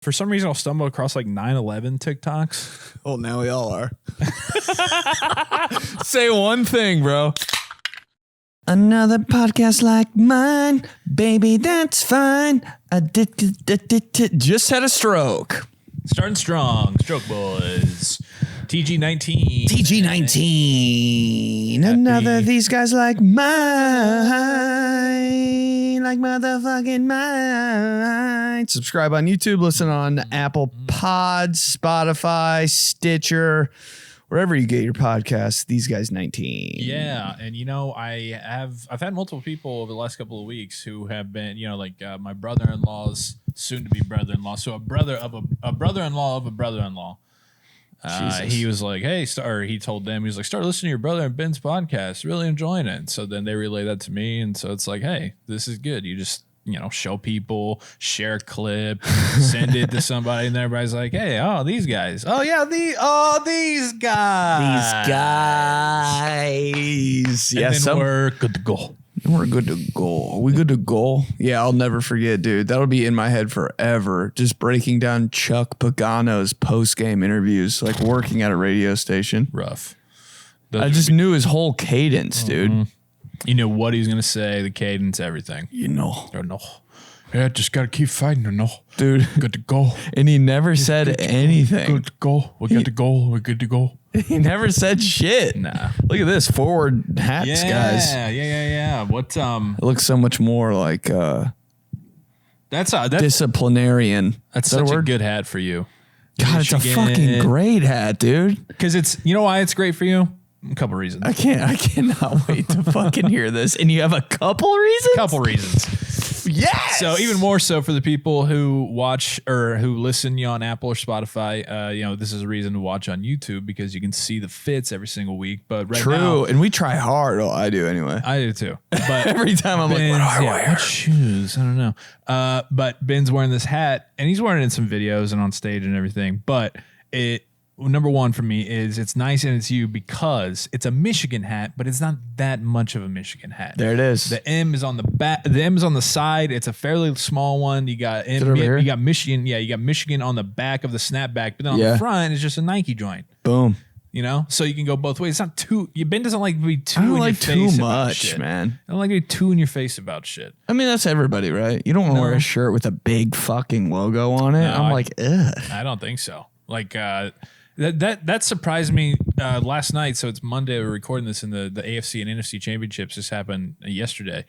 For some reason, I'll stumble across like 9/11 TikToks. Oh, now we all are. Say one thing, bro. Another podcast like mine, baby, that's fine. I just had a stroke. Starting strong, Stroke Boys. TG19. TG19. Another of these guys like mine. Like motherfucking mine. Subscribe on YouTube. Listen on Apple Pods, Spotify, Stitcher, wherever you get your podcasts. These guys 19. Yeah, and you know, I've had multiple people over the last couple of weeks who have been, you know, like my brother-in-law's soon-to-be brother-in-law, so a brother-in-law of a brother-in-law. He was like, hey, he told them, he was like, start listening to your brother and Ben's podcast, really enjoying it. So then they relay that to me, and so it's like, hey, this is good. You just, you know, show people, share a clip, send it to somebody, and everybody's like, hey, oh, these guys. Oh, yeah, these guys. These guys. And then we're good to go. We're good to go. Are we good to go? Yeah, I'll never forget, dude. That'll be in my head forever. Just breaking down Chuck Pagano's post-game interviews, like working at a radio station. Rough. I just knew his whole cadence, dude. You know what he's going to say, the cadence, everything. You know. Oh, no. Yeah, just got to keep fighting, or no. Dude. Good to go. And he never said anything. Good to go. We got to go. We're good to go. He never said shit. Nah. Look at this forward hats, guys. Yeah. What It looks so much more like that's disciplinarian. That's such a good hat for you. God, Michigan. it's a fucking great hat, dude. Because it's, you know why it's great for you? A couple reasons. I cannot wait to fucking hear this. And you have a couple reasons? Couple reasons. Yes. So even more so for the people who watch or who listen on Apple or Spotify, you know, this is a reason to watch on YouTube because you can see the fits every single week. But right now, and we try hard. Well, I do anyway. I do too. But every time I'm like, what do I wear? What shoes? I don't know. But Ben's wearing this hat, and he's wearing it in some videos and on stage and everything. But number one for me is it's nice and it's you because it's a Michigan hat, but it's not that much of a Michigan hat. There it is. The M is on the back. The M is on the side. It's a fairly small one. You got you got Michigan. Yeah, you got Michigan on the back of the snapback, but then on the front it's just a Nike joint. Boom. You know, so you can go both ways. It's not too. Ben doesn't like to be too. I don't in like your face too about much, shit. man. I don't like to be too in your face about shit. I mean, that's everybody, right? You don't want to wear a shirt with a big fucking logo on it. I'm like, ugh. I don't think so. Like that surprised me last night. So it's Monday. We're recording this, in the AFC and NFC championships. This happened yesterday,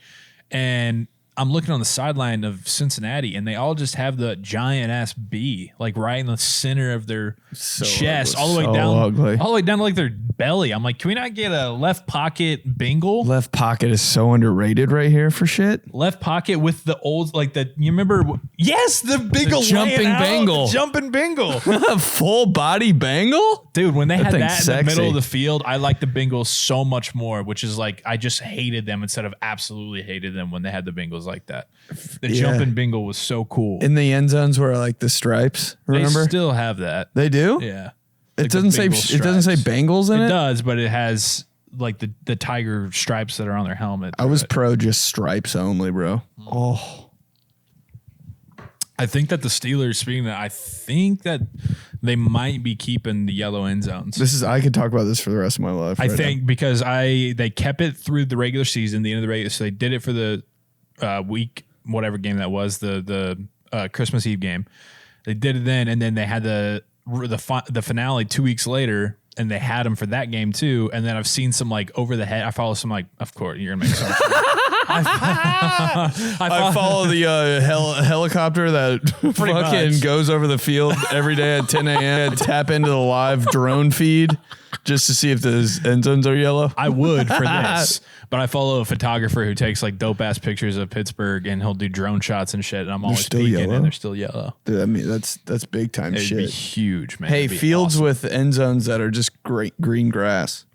and I'm looking on the sideline of Cincinnati, and they all just have the giant ass B, like right in the center of their chest, all the way down, all the way down to like their belly. I'm like, can we not get a left pocket Bengal? Left pocket is so underrated right here for shit. Left pocket with the old, like the, you remember? Yes, the Bengal, jumping Bengal, jumping Bengal, full body Bengal, dude. When they had that in sexy. the middle of the field, I liked the Bengals so much more. Which is like, I just hated them instead of absolutely hated them when they had the Bengals like that. The jumping Bengal was so cool. In the end zones were like the stripes. Remember? They still have that. They do? Yeah. It doesn't say Bengals in it? It does, but it has like the tiger stripes that are on their helmet. I was pro just stripes only, bro. Oh. I think that the Steelers, speaking of that, I think that they might be keeping the yellow end zones. I could talk about this for the rest of my life. I think because they kept it through the regular season, the end of the regular, so they did it for the week, whatever game that was, the Christmas Eve game. They did it then, and then they had the finale 2 weeks later, and they had them for that game too. And then I've seen some like over the head. I follow some like, of course you're gonna make some. I follow the helicopter that fucking goes over the field every day at 10 a.m. Tap into the live drone feed just to see if the end zones are yellow. I would for this, but I follow a photographer who takes like dope ass pictures of Pittsburgh, and he'll do drone shots and shit. And I'm always peeking, and they're still yellow. Dude, I mean that's big time shit. It'd be huge, man. Hey, fields awesome. With end zones that are just great green grass.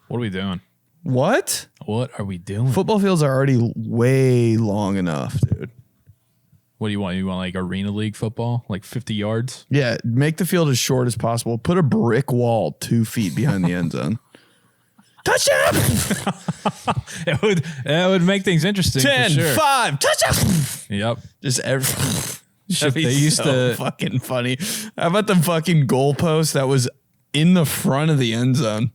What are we doing? What are we doing? Football fields are already way long enough, dude. What do you want? You want like arena league football, like 50 yards? Yeah, make the field as short as possible. Put a brick wall 2 feet behind the end zone. Touchdown! That would make things interesting. 10, for sure. 5, touchdown! Yep. Just Should They be used so to- fucking funny. How about the fucking goalpost that was in the front of the end zone?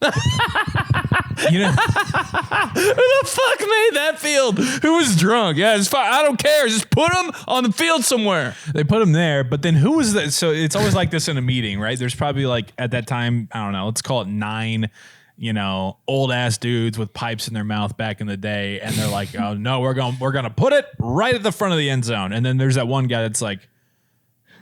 You know, Who the fuck made that field? Who was drunk? Yeah, it's fine. I don't care. Just put them on the field somewhere. they put him there, but then who was that? So it's always like this in a meeting, right? There's probably like at that time, I don't know, let's call it 9, old ass dudes with pipes in their mouth back in the day, and they're like, "Oh no, we're gonna put it right at the front of the end zone." And then there's that one guy that's like,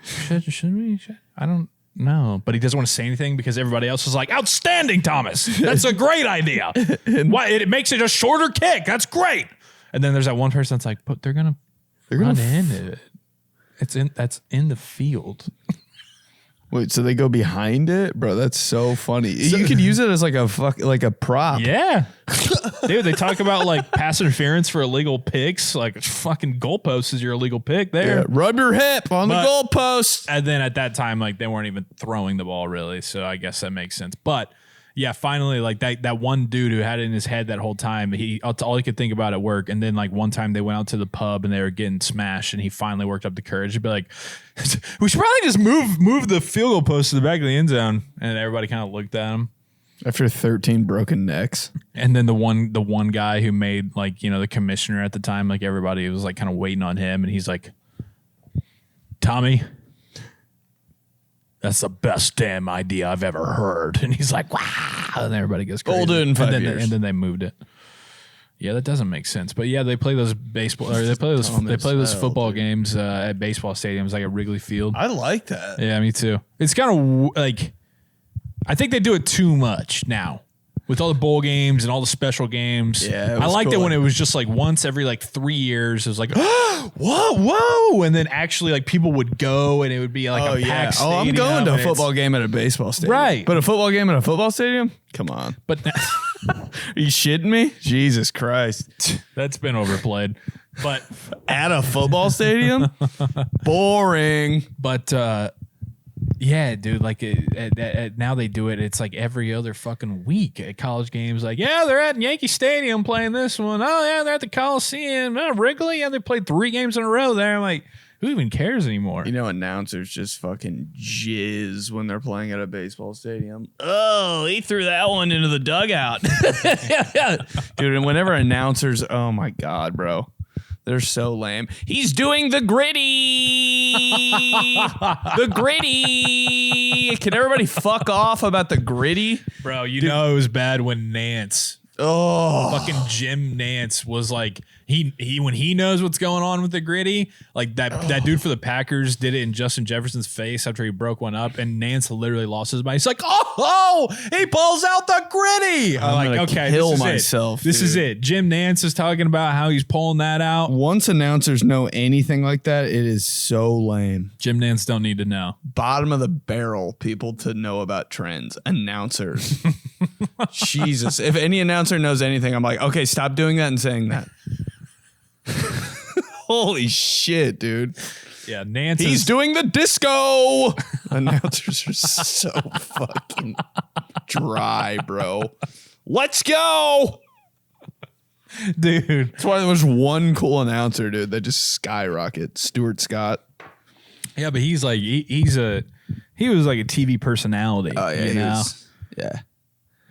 "Should we? I don't." No, but he doesn't want to say anything because everybody else is like, "Outstanding, Thomas. That's a great idea. Why it makes it a shorter kick. That's great." And then there's that one person that's like, "But they're gonna run in it. That's in the field." Wait, so they go behind it, bro? That's so funny. You could use it as like a prop. Yeah, dude. They talk about like pass interference for illegal picks. Like fucking goalpost is your illegal pick there. Yeah, rub your hip on the goalpost. And then at that time, like they weren't even throwing the ball really. So I guess that makes sense. But yeah, finally, like that one dude who had it in his head that whole time, all he could think about at work. And then like one time they went out to the pub and they were getting smashed, and he finally worked up the courage to be like, "We should probably just move the field goal post to the back of the end zone." And everybody kind of looked at him. After 13 broken necks. And then the one guy who made like, the commissioner at the time, like everybody was like kind of waiting on him, and he's like, "Tommy, that's the best damn idea I've ever heard." And he's like, "Wow!" And everybody goes crazy. We'll do it in 5 years. And then they moved it. Yeah, that doesn't make sense. But yeah, they play those football games at baseball stadiums, like at Wrigley Field. I like that. Yeah, me too. It's kind of like, I think they do it too much now. With all the bowl games and all the special games. Yeah, I liked it when it was just like once every like 3 years. It was like, whoa. And then actually like people would go and it would be like a packed stadium. Oh, I'm going to a football game at a baseball stadium. Right. But a football game at a football stadium? Come on. But Are you shitting me? Jesus Christ. that's been overplayed. But At a football stadium? Boring. But yeah, dude, like now they do it. It's like every other fucking week at college games. Like, yeah, they're at Yankee Stadium playing this one. Oh, yeah, they're at the Coliseum. Oh, Wrigley. Yeah, they played 3 games in a row there. I'm like, who even cares anymore? Announcers just fucking jizz when they're playing at a baseball stadium. Oh, he threw that one into the dugout. Dude, and whenever announcers, oh my God, bro. They're so lame. He's doing the gritty. The gritty. Can everybody fuck off about the gritty? Bro, know it was bad when Nance, fucking Jim Nance, was like, he when he knows what's going on with the gritty, like that dude for the Packers did it in Justin Jefferson's face after he broke one up, and Nance literally lost his mind. He's like, oh, he pulls out the gritty. I'm like, okay, kill myself. This is it. Jim Nance is talking about how he's pulling that out. Once announcers know anything like that, it is so lame. Jim Nance don't need to know. Bottom of the barrel people to know about trends. Announcers. Jesus. If any announcer knows anything, I'm like, okay, stop doing that and saying that. Holy shit, dude. Yeah, Nance. He's doing the disco. Announcers are so fucking dry, bro. Let's go. Dude. That's why there was one cool announcer, dude, that just skyrocket. Stuart Scott. Yeah, but he's like, he was like a TV personality. Oh, yeah.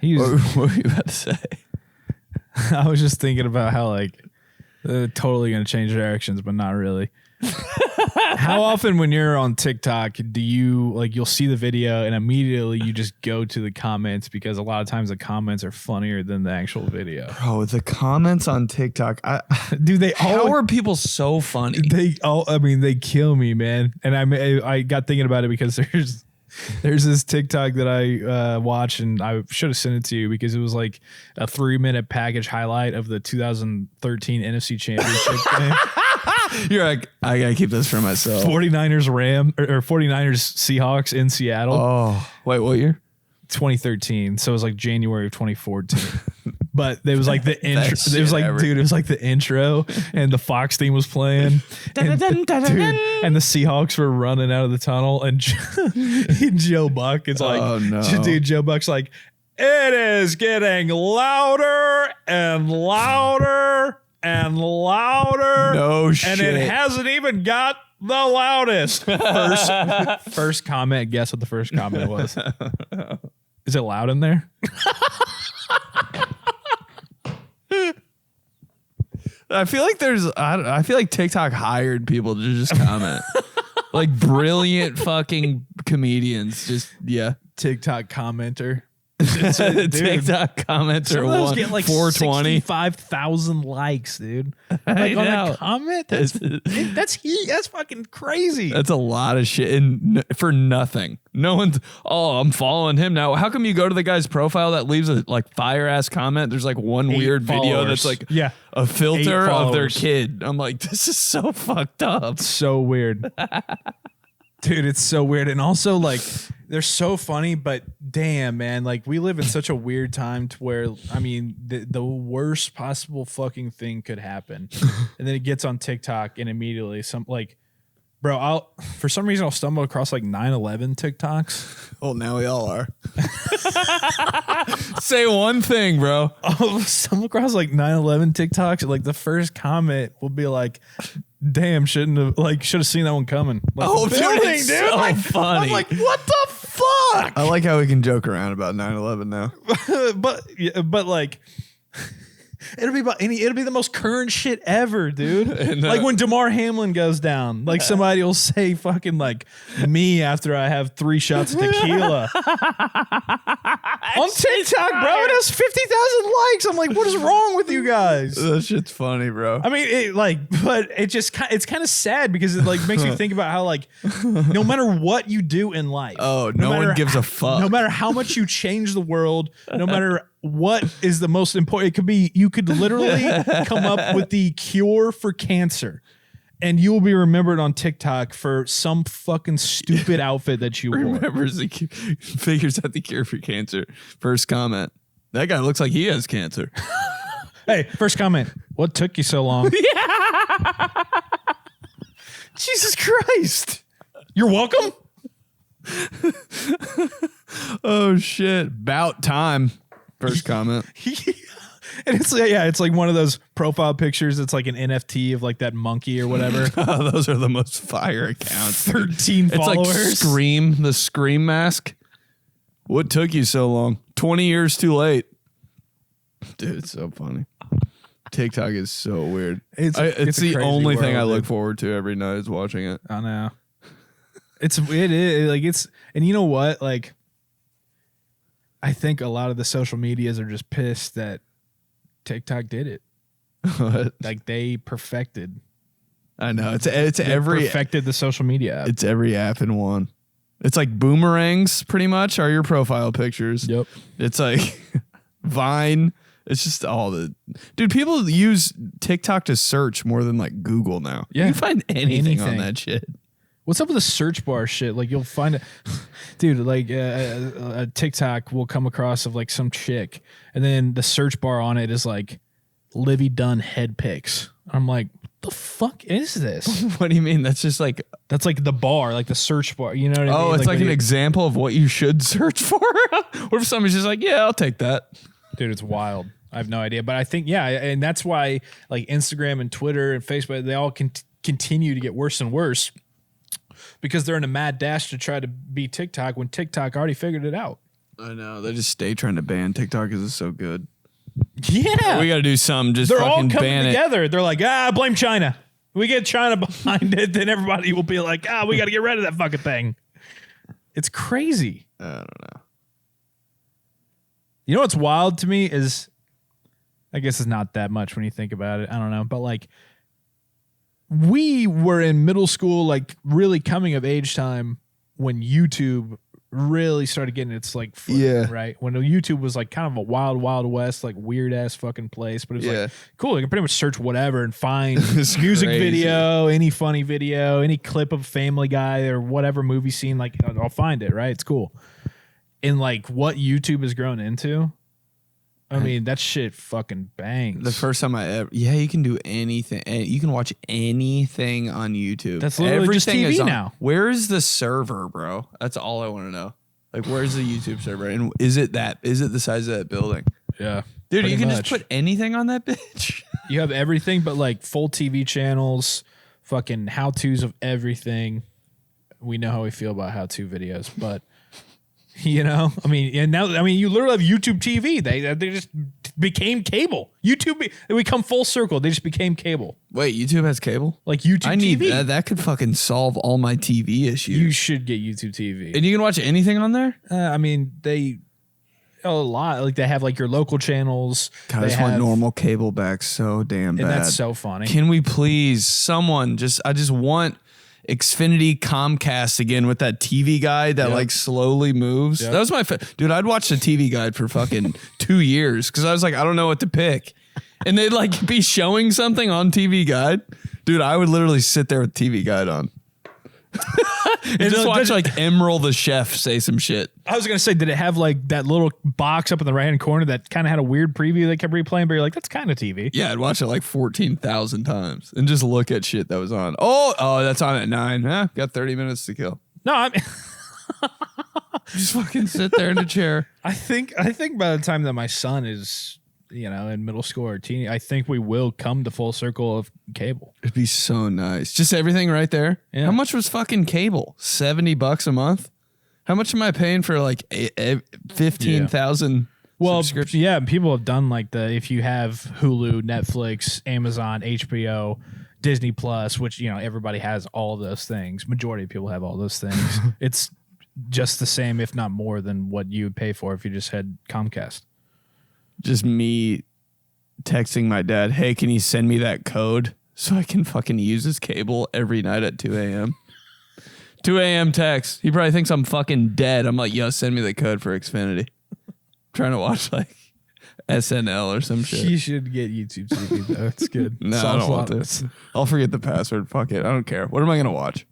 He was, What were you about to say? I was just thinking about how like they're totally going to change directions, but not really. How often when you're on TikTok do you like you'll see the video and immediately you just go to the comments, because a lot of times the comments are funnier than the actual video. Bro, the comments on TikTok, how are people so funny? They kill me, man. And I got thinking about it because there's this TikTok that I watch, and I should have sent it to you because it was like a 3-minute package highlight of the 2013 NFC Championship game. You're like, I gotta keep this for myself. 49ers or 49ers Seahawks in Seattle. Oh, wait, what year? 2013. So it was like January of 2014. But it was like the intro. It was like, dude, it was like the intro, and the Fox theme was playing, and the Seahawks were running out of the tunnel, and Joe Buck is like, oh, no. Dude, Joe Buck's like, it is getting louder and louder and louder. No shit. And it hasn't even got the loudest. First comment. Guess what the first comment was? Is it loud in there? I feel like I feel like TikTok hired people to just comment. Like brilliant fucking comedians. Just, yeah. TikTok commenter. TikTok commenter. Those get like 420. 65,000 likes, dude. Like on a comment? That's fucking crazy. That's a lot of shit and for nothing. No one's, I'm following him now. How come you go to the guy's profile that leaves a like fire ass comment? There's like one weird video that's like a filter of their kid. I'm like, this is so fucked up. So weird. Dude, it's so weird. And also, like, they're so funny, but damn, man, like, we live in such a weird time to where, I mean, the worst possible fucking thing could happen. And then it gets on TikTok and immediately bro, for some reason, I'll stumble across like 9/11 TikToks. Oh, now we all are. Say one thing, bro. I'll stumble across like 9/11 TikToks. And, like, the first comment will be like, damn, should have seen that one coming. Like, building, dude. So like, funny. I'm like, what the fuck? I like how we can joke around about 9/11 now. but like, it'll be the most current shit ever, dude. And, like when Damar Hamlin goes down, like somebody will say fucking like me after I have 3 shots of tequila on TikTok, bro. It has 50,000 likes. I'm like, what is wrong with you guys? That shit's funny, bro. I mean, it's kind of sad because it like makes me think about how like no matter what you do in life, no one gives a fuck. No matter how much you change the world, no matter what is the most important, you could literally come up with the cure for cancer. And you will be remembered on TikTok for some fucking stupid outfit that you wore. Figures out the cure for cancer. First comment. That guy looks like he has cancer. Hey, first comment. What took you so long? Jesus Christ. You're welcome. Oh, shit. About time. First comment. And it's like one of those profile pictures. It's like an NFT of like that monkey or whatever. Those are the most fire accounts. 13 followers. It's like the Scream mask. What took you so long? 20 years too late. Dude, it's so funny. TikTok is so weird. It's the only thing I look forward to every night is watching it. I know. It is and you know what? Like, I think a lot of the social medias are just pissed that TikTok did it. What? Like they perfected. I know perfected the social media app. It's every app in one. It's like boomerangs, pretty much, are your profile pictures. Yep. It's like Vine. It's just dude. People use TikTok to search more than like Google now. Yeah, you can find anything on that shit. What's up with the search bar shit? Like you'll find it, dude. Like a TikTok will come across of like some chick, and then the search bar on it is like Livy Dunn head pics. I'm like, what the fuck is this? What do you mean? That's just like the bar, like the search bar. You know what I mean? Oh, it's like an example of what you should search for. What if somebody's just like, yeah, I'll take that. Dude, it's wild. I have no idea, but I think and that's why like Instagram and Twitter and Facebook, they all continue to get worse and worse. Because they're in a mad dash to try to beat TikTok when TikTok already figured it out. I know. They just stay trying to ban TikTok because it's so good. Yeah. We got to do something. Just they're fucking all coming ban together. They're like, blame China. We get China behind it, then everybody will be like, we got to get rid of that fucking thing. It's crazy. I don't know. You know what's wild to me is, I guess it's not that much when you think about it. I don't know. But like, we were in middle school, like really coming of age time when YouTube really started getting its like footing, right? When YouTube was like kind of a wild, wild west, like weird ass fucking place, but it was like cool. You can pretty much search whatever and find music video, any funny video, any clip of Family Guy or whatever movie scene. Like I'll find it, right? It's cool. And like what YouTube has grown into, I mean, that shit fucking bangs. The first time you can do anything. You can watch anything on YouTube. That's literally everything just TV now. Where is the server, bro? That's all I want to know. Like, where's the YouTube server? And is it the size of that building? Yeah. Dude, you can just put anything on that bitch. You have everything but like full TV channels, fucking how-tos of everything. We know how we feel about how-to videos, but you know, I mean, and now, I mean, you literally have YouTube TV. They just became cable. YouTube, we come full circle. They just became cable. Wait, YouTube has cable? Like YouTube I need TV. that could fucking solve all my TV issues. You should get YouTube TV. And you can watch anything on there? I mean, they a lot. Like they have like your local channels. God, I just want normal cable back so damn bad. And that's so funny. Can we please, someone, I just want Xfinity Comcast again with that TV guide that like slowly moves. That was my dude. I'd watch the TV guide for fucking 2 years because I was like, I don't know what to pick, and they'd like be showing something on TV guide. Dude, I would literally sit there with TV guide on and just watch like Emerald the chef say some shit. I was gonna say, did it have like that little box up in the right hand corner that kind of had a weird preview that kept replaying? But you're like, that's kind of TV. Yeah, I'd watch it like 14,000 times and just look at shit that was on. Oh, that's on at 9. Got 30 minutes to kill. No, I mean, just fucking sit there in a chair. I think by the time that my son is, you know, in middle school or teen, I think we will come to full circle of cable. It'd be so nice. Just everything right there. Yeah. How much was fucking cable? $70 a month? How much am I paying for like 15,000 subscriptions? Yeah, people have done like if you have Hulu, Netflix, Amazon, HBO, Disney Plus, which, you know, everybody has all of those things. Majority of people have all those things. It's just the same, if not more than what you would pay for if you just had Comcast. Just me texting my dad, hey, can you send me that code so I can fucking use his cable every night at 2 a.m.? 2 a.m. text. He probably thinks I'm fucking dead. I'm like, yo, send me the code for Xfinity. I'm trying to watch like SNL or some shit. You should get YouTube TV though. It's good. No, I don't want this. I'll forget the password. Fuck it. I don't care. What am I going to watch?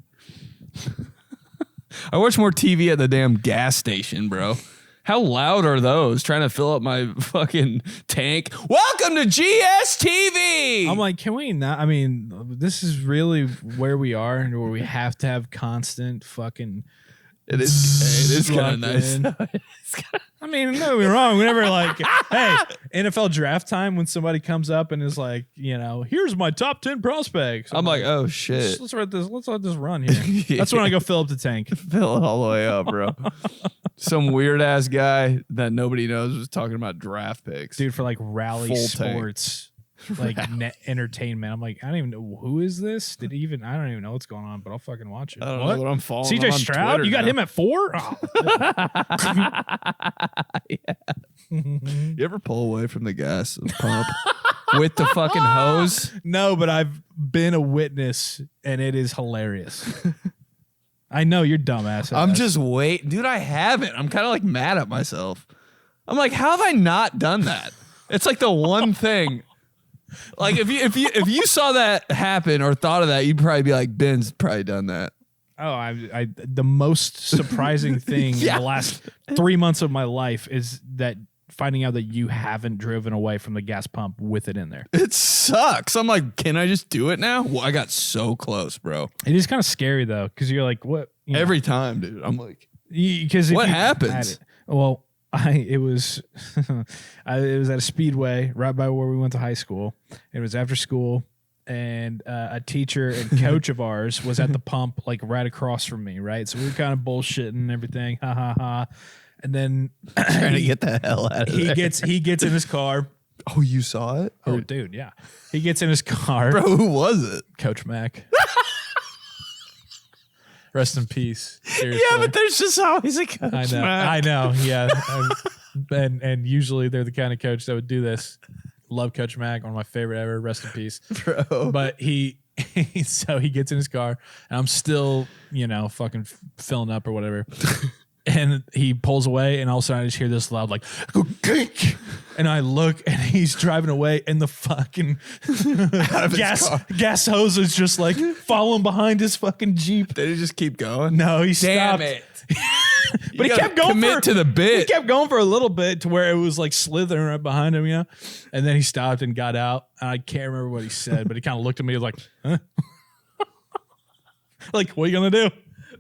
I watch more TV at the damn gas station, bro. How loud are those? Trying to fill up my fucking tank. Welcome to GSTV. I'm like, can we not? I mean, this is really where we are, and where we have to have constant fucking. It is kind of nice. I mean, don't get me wrong. Whenever like, hey, NFL draft time, when somebody comes up and is like, you know, here's my top 10 prospects. I'm like, oh shit. Let's let this run here. That's when I go fill up the tank. Fill it all the way up, bro. Some weird ass guy that nobody knows was talking about draft picks. Dude, for like Rally Full Sports. Like net entertainment. I'm like, I don't even know who is this. I don't even know what's going on, but I'll fucking watch it. I don't know what I'm following. CJ Stroud, Twitter, you got him at 4? Oh. Yeah. You ever pull away from the gas pump with the fucking hose? No, but I've been a witness, and it is hilarious. I know you're dumbass. I'm just waiting, dude. I haven't. I'm kind of like mad at myself. I'm like, how have I not done that? It's like the one thing. Like if you saw that happen or thought of that, you'd probably be like, Ben's probably done that. Oh, I the most surprising thing in the last 3 months of my life is that finding out that you haven't driven away from the gas pump with it in there. It sucks. I'm like, can I just do it now? Well, I got so close, bro. It is kind of scary though, because you're like, what? You know, every time, dude. I'm like, because what happens? Well, it was at a speedway right by where we went to high school. It was after school, and a teacher and coach of ours was at the pump, like right across from me. Right, so we were kind of bullshitting and everything, ha ha ha. And then trying to get the hell out of there. He gets in his car. Oh, you saw it? Oh, dude, yeah. He gets in his car. Bro, who was it? Coach Mac. Rest in peace. Seriously. Yeah, but there's just always a Coach Mac. I know. Yeah. And usually they're the kind of coach that would do this. Love Coach Mac, one of my favorite ever. Rest in peace. Bro. But so he gets in his car, and I'm still, fucking filling up or whatever. And he pulls away, and all of a sudden I just hear this loud, like, gink! And I look, and he's driving away, and the fucking gas hose is just like following behind his fucking Jeep. Did he just keep going? No, he stopped. Damn it. But he kept going to the bit. He kept going for a little bit to where it was like slithering right behind him, And then he stopped and got out. And I can't remember what he said, but he kind of looked at me like, huh? Like, what are you gonna do?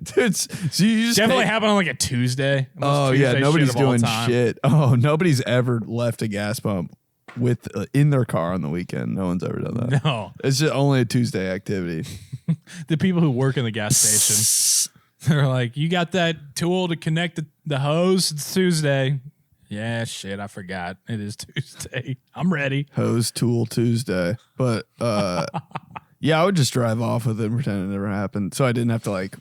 Dude, so you just definitely happened on like a Tuesday. Oh yeah, nobody's doing shit. Oh, nobody's ever left a gas pump with in their car on the weekend. No one's ever done that. No. It's just only a Tuesday activity. The people who work in the gas station, they're like, you got that tool to connect the hose? It's Tuesday. Yeah, shit, I forgot. It is Tuesday. I'm ready. Hose tool Tuesday. But yeah, I would just drive off with it and pretend it never happened. So I didn't have to like,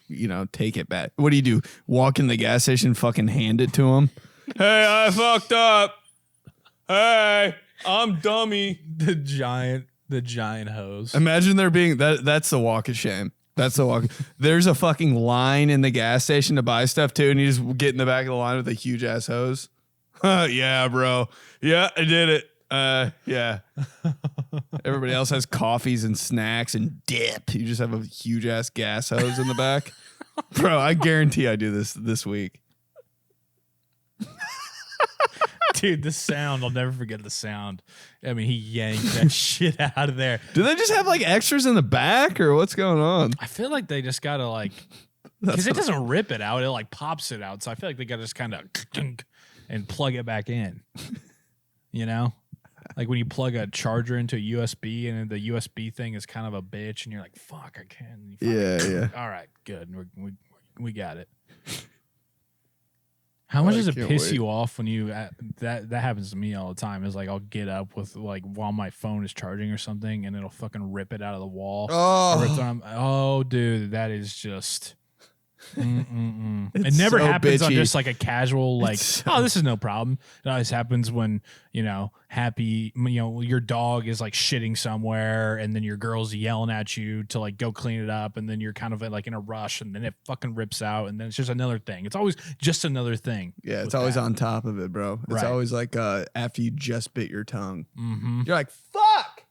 take it back. What do? Walk in the gas station, fucking hand it to them? Hey, I fucked up. Hey, I'm dummy. The giant hose. Imagine there being that's the walk of shame. That's the walk. There's a fucking line in the gas station to buy stuff too, and you just get in the back of the line with a huge ass hose. Yeah, bro. Yeah, I did it. Yeah. Everybody else has coffees and snacks and dip. You just have a huge ass gas hose in the back. Bro, I guarantee I do this week. Dude, the sound, I'll never forget the sound. I mean, he yanked that shit out of there. Do they just have like extras in the back or what's going on? I feel like they just gotta like, because it doesn't rip it out, it like pops it out. So I feel like they gotta just kind of and plug it back in. Like when you plug a charger into a USB and the USB thing is kind of a bitch and you're like, fuck, I can't. Yeah. All right, good. We got it. How much does it piss you off when you that happens to me all the time? Is like I'll get up with like while my phone is charging or something and it'll fucking rip it out of the wall. Oh, dude, that is just. It never happens on just like a casual like this is no problem. It always happens when your dog is like shitting somewhere and then your girl's yelling at you to like go clean it up and then you're kind of like in a rush and then it fucking rips out and then it's just another thing. It's always just another thing. Yeah, it's always on top of it, bro. It's always like after you just bit your tongue, you're like fuck.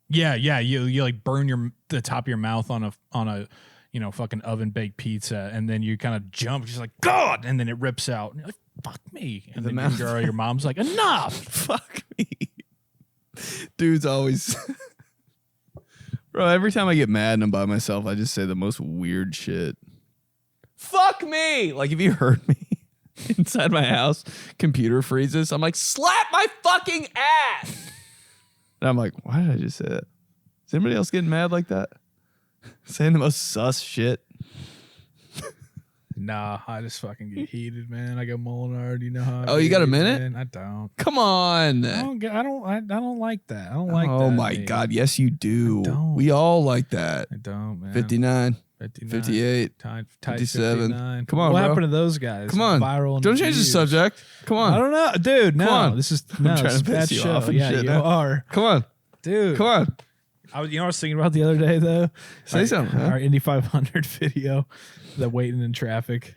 Yeah, you like burn the top of your mouth on a fucking oven baked pizza, and then you kind of jump, just like God, and then it rips out. And you're like, fuck me. And then your mom's like, enough. Fuck me. Dude's always bro, every time I get mad and I'm by myself, I just say the most weird shit. Fuck me. Like if you heard me inside my house, computer freezes, I'm like, slap my fucking ass. And I'm like, why did I just say that? Is anybody else getting mad like that? Saying the most sus shit. Nah, I just fucking get heated, man. I got Mulinaro. Do you know how? Oh, you got a minute? Man. I don't. Come on. I don't like that. I don't like that. Oh my God, yes you do. We all like that. I don't, man. 59. 58. 57. 59. Come on, what bro. happened to those guys? Come on. Viral. Don't change the subject. Come on. I don't know, dude. No, come on. This is no. I'm trying This to is piss bad you show. off and Yeah, shit you now. are. Come on, dude. Come on. I was thinking about the other day though. Say something. Huh? Our Indy 500 video, the waiting in traffic.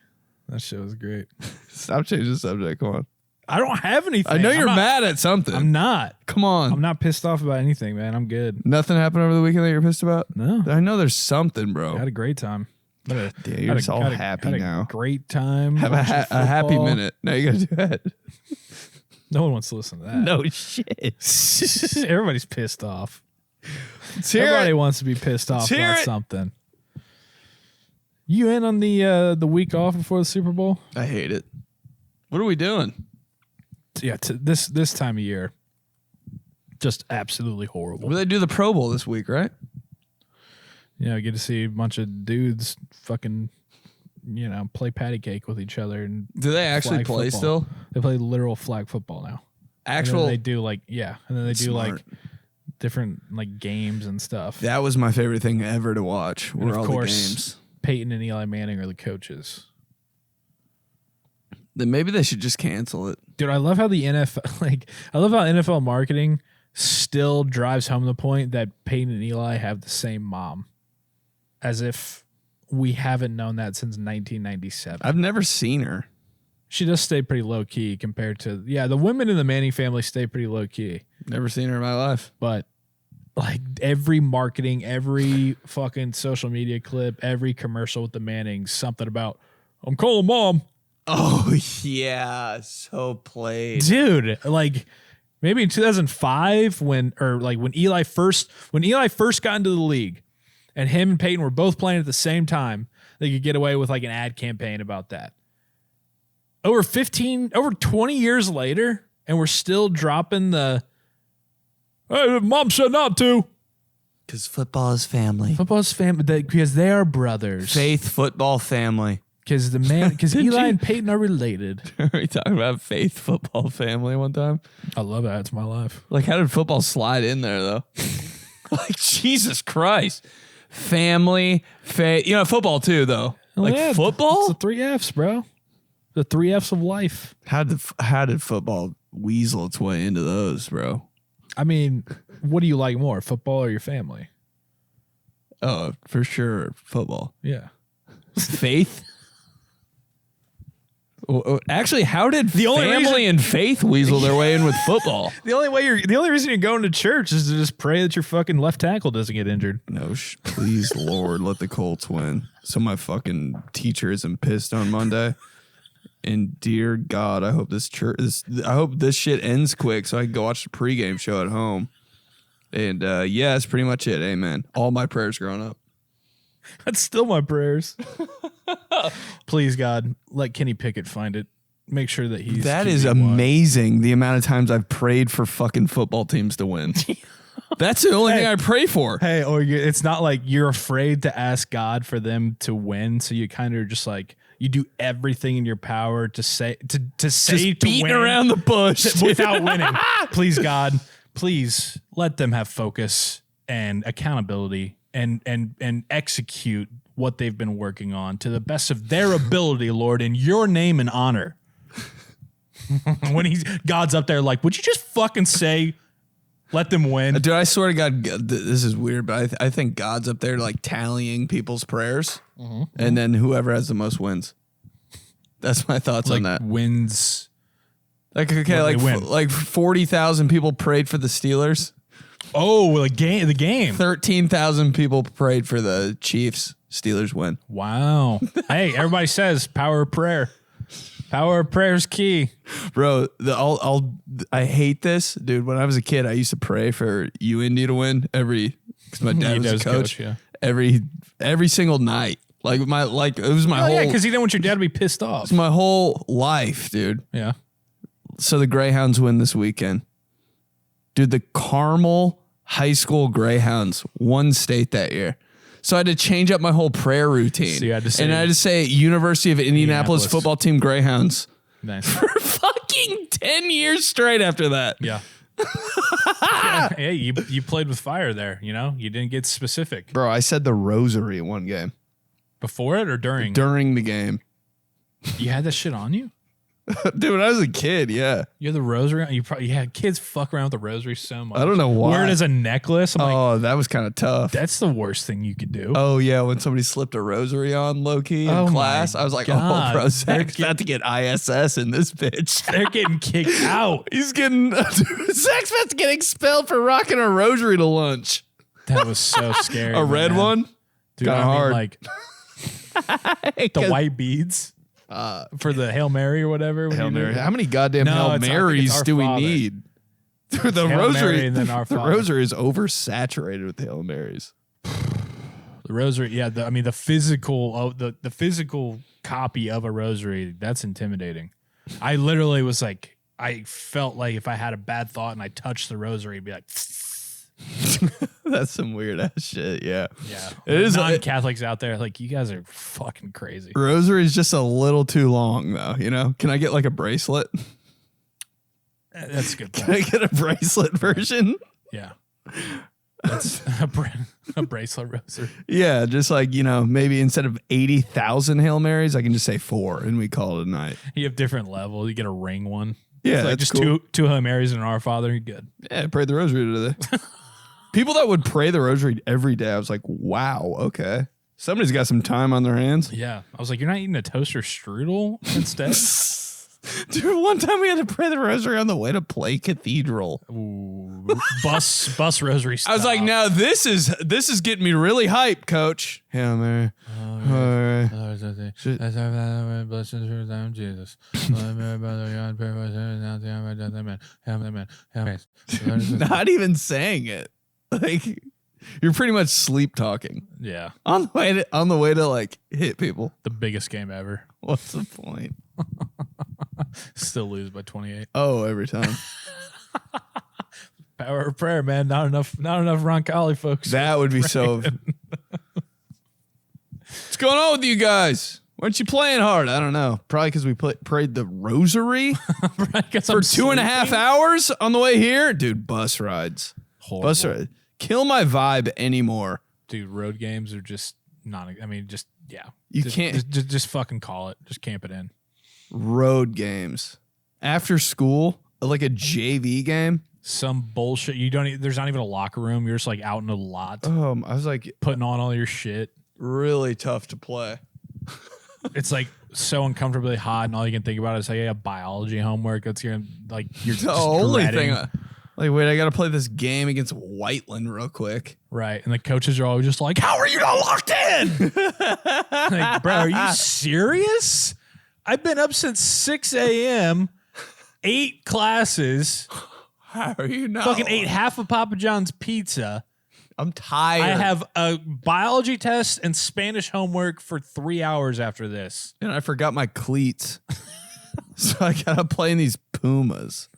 That shit was great. Stop changing the subject. Come on. I don't have anything. I know you're mad at something. I'm not. Come on. I'm not pissed off about anything, man. I'm good. Nothing happened over the weekend that you're pissed about? No. I know there's something, bro. I had a great time. You're just all happy now. Great time. Have a happy minute. No, you gotta do that. No one wants to listen to that. No shit. Everybody's pissed off. Everybody wants to be pissed off about something. You in on the week off before the Super Bowl? I hate it. What are we doing? Yeah, this time of year, just absolutely horrible. Well, they do the Pro Bowl this week, right? Yeah, I get to see a bunch of dudes fucking, play patty cake with each other. And do they actually play football. still? They play literal flag football now. Actual? They do and then they do like different like games and stuff. That was my favorite thing ever to watch. And of course, the games. Peyton and Eli Manning are the coaches. Then maybe they should just cancel it. Dude, I love how the NFL I love how NFL marketing still drives home the point that Peyton and Eli have the same mom. As if we haven't known that since 1997. I've never seen her. She does stay pretty low key compared to the women in the Manning family stay pretty low key. Never seen her in my life. But like every marketing, every fucking social media clip, every commercial with the Mannings, something about I'm calling mom. Oh yeah, so played. Dude, like maybe in 2005 when Eli first got into the league and him and Peyton were both playing at the same time, they could get away with like an ad campaign about that. Over 20 years later, and we're still dropping the Hey, mom said not to. Because football is family. Football's family because they are brothers. Faith football family. Because Eli and Peyton are related. Are we talking about faith football family one time? I love that. It's my life. Like, how did football slide in there, though? Like, Jesus Christ. Family, faith. You know, football, too, though. Like, football? It's the 3F's, bro. The 3F's of life. How did football weasel its way into those, bro? I mean, what do you like more, football or your family? Oh, for sure, football. Yeah. Faith? Actually, how did family and faith weasel their way in with football? The only reason you're going to church is to just pray that your fucking left tackle doesn't get injured. No, please, Lord, let the Colts win. So my fucking teacher isn't pissed on Monday. And dear God, I hope this shit ends quick so I can go watch the pregame show at home. And yeah, that's pretty much it. Amen. All my prayers growing up. That's still my prayers. Please, God, let Kenny Pickett find it. Make sure that he's... That is amazing, the amount of times I've prayed for fucking football teams to win. That's the only thing I pray for. Hey, or it's not like you're afraid to ask God for them to win, so you kind of just like... You do everything in your power to say Just beating win around the bush without winning. Please, God, please let them have focus and accountability and execute what they've been working on to the best of their ability, Lord, in your name and honor. When God's up there like, would you just fucking say, let them win? Dude, I swear to God, this is weird, but I think God's up there like tallying people's prayers, and then whoever has the most wins. That's my thoughts on that. Wins. Like, okay, like 40,000 people prayed for the Steelers. Oh, the game. 13,000 people prayed for the Chiefs. Steelers win. Wow. Hey, everybody says power of prayer. Power of prayer is key. Bro, I hate this. Dude, when I was a kid, I used to pray for UND to win because my dad was a coach. Yeah. Every single night. It was my whole... Yeah, because you don't want your dad to be pissed off. It's my whole life, dude. Yeah. So the Greyhounds win this weekend. Dude, the Carmel High School Greyhounds won state that year. So I had to change up my whole prayer routine. So you had to say, and I had to say University of Indianapolis football team Greyhounds. Nice. For fucking 10 years straight after that. Yeah. Hey, you played with fire there, you know? You didn't get specific. Bro, I said the Rosary in one game. Before it or during? During the game. You had that shit on you? Dude, when I was a kid, yeah. You're the rosary. Kids fuck around with the rosary so much. I don't know why. Wear it as a necklace. That was kind of tough. That's the worst thing you could do. Oh, yeah. When somebody slipped a rosary on low key in class, I was like, God. oh, bro, Zach's about to get ISS in this bitch. They're getting kicked out. Zach's about to get expelled for rocking a rosary to lunch. That was so scary. A red one? Dude, kind of hard. Like the white beads. For the Hail Mary or whatever. Hail Mary. How many goddamn Hail Marys do we need? The Rosary. The Rosary is oversaturated with Hail Marys. The Rosary, yeah. The physical, the physical copy of a Rosary. That's intimidating. I literally was like, I felt like if I had a bad thought and I touched the Rosary, it'd be like. That's some weird ass shit. Yeah. It is. Non-Catholics out there, like, you guys are fucking crazy. Rosary is just a little too long, though. You know, can I get like a bracelet? That's a good point. Can I get a bracelet version? Yeah. That's a bracelet rosary. Yeah, just like, you know, maybe instead of 80,000 Hail Marys, I can just say 4 and we call it a night. You have different levels. You get a ring one. Yeah, like just cool. two Hail Marys and an Our Father. You're good. Yeah, I prayed the Rosary today. People that would pray the Rosary every day, I was like, wow, okay. Somebody's got some time on their hands. Yeah. I was like, you're not eating a toaster strudel instead? Dude, one time we had to pray the Rosary on the way to play Cathedral. Ooh, bus Rosary style. I was like, now this is getting me really hyped, Coach. Hail Mary. Jesus. Not even saying it. Like, you're pretty much sleep talking. Yeah. On the way to like hit people. The biggest game ever. What's the point? Still lose by 28. Oh, every time. Power of prayer, man. Not enough Roncalli folks. That would be so. What's going on with you guys? Why aren't you playing hard? I don't know. Probably because we prayed the Rosary for 2.5 hours on the way here. Dude, bus rides. Horrible. Bus rides. Kill my vibe anymore. Dude, road games are just not. I mean, just yeah. You can't just fucking call it. Just camp it in. Road games after school, like a JV game. Some bullshit. You don't. There's not even a locker room. You're just like out in a lot. I was like putting on all your shit. Really tough to play. It's like so uncomfortably hot, and all you can think about is like a biology homework. That's gonna like you're the only thing. Like, wait, I got to play this game against Whiteland real quick. Right. And the coaches are always just like, how are you not locked in? Like, bro, are you serious? I've been up since 6 a.m., 8 classes. How are you not? Fucking ate half of Papa John's pizza. I'm tired. I have a biology test and Spanish homework for 3 hours after this. And I forgot my cleats. So I got to play in these Pumas.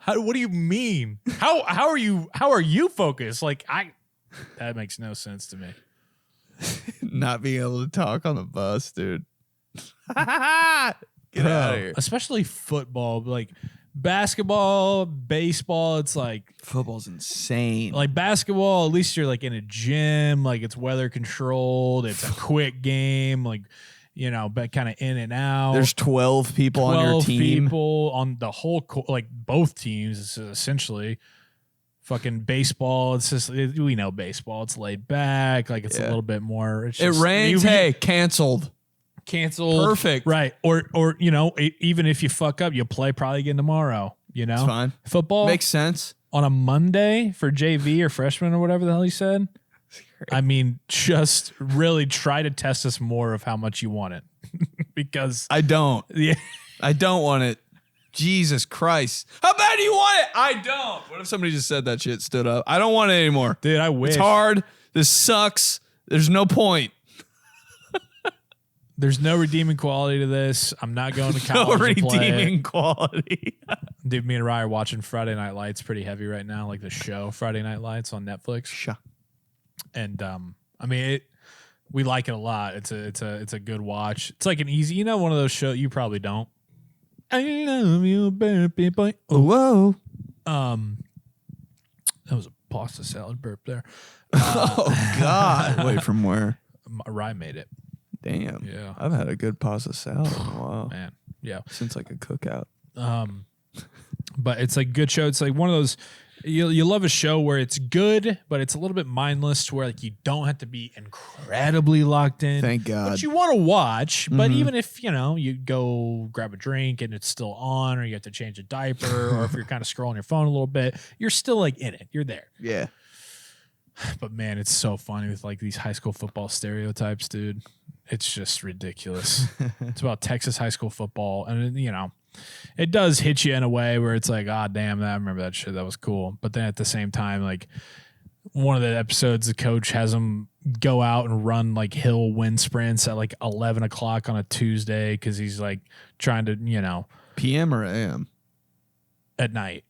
What do you mean? How are you focused? Like that makes no sense to me. Not being able to talk on the bus, dude. Get out of here. Especially football, like basketball, baseball. It's like football's insane. Like basketball, at least you're like in a gym, like it's weather controlled. It's a quick game, like. You know, but kind of in and out. There's 12 people on your team. 12 people on the whole, like both teams. It's essentially fucking baseball. It's just, we know baseball. It's laid back. Like it's a little bit more. It's just, it rains. Hey, canceled. Perfect. Right. Or, you know, even if you fuck up, you'll play probably again tomorrow. You know, it's fine. Football makes sense on a Monday for JV or freshman or whatever the hell he said. I mean, just really try to test us more of how much you want it. Because I don't. Yeah. I don't want it. Jesus Christ. How bad do you want it? I don't. What if somebody just said that shit, stood up? I don't want it anymore. Dude, I wish. It's hard. This sucks. There's no point. There's no redeeming quality to this. I'm not going to college. No to play redeeming it. Quality. Dude, me and Ryan are watching Friday Night Lights pretty heavy right now, like the show Friday Night Lights on Netflix. Sure. And I mean, we like it a lot. It's a good watch. It's like an easy, you know, one of those shows you probably don't. I love you, baby boy. Whoa. That was a pasta salad burp there. Oh God! Wait, from where? Ryan made it. Damn. Yeah. I've had a good pasta salad in a while. Man. Yeah. Since like a cookout. But it's like a good show. It's like one of those. You love a show where it's good, but it's a little bit mindless to where like you don't have to be incredibly locked in. Thank God. But you want to watch. But even if, you know, you go grab a drink and it's still on, or you have to change a diaper, or if you're kind of scrolling your phone a little bit, you're still like in it. You're there. Yeah. But man, it's so funny with like these high school football stereotypes, dude. It's just ridiculous. It's about Texas high school football. And, you know, it does hit you in a way where it's like, ah, damn, I remember that shit. That was cool. But then at the same time, like one of the episodes, the coach has them go out and run like hill wind sprints at like 11 o'clock on a Tuesday because he's like trying to, you know. PM or AM? At night.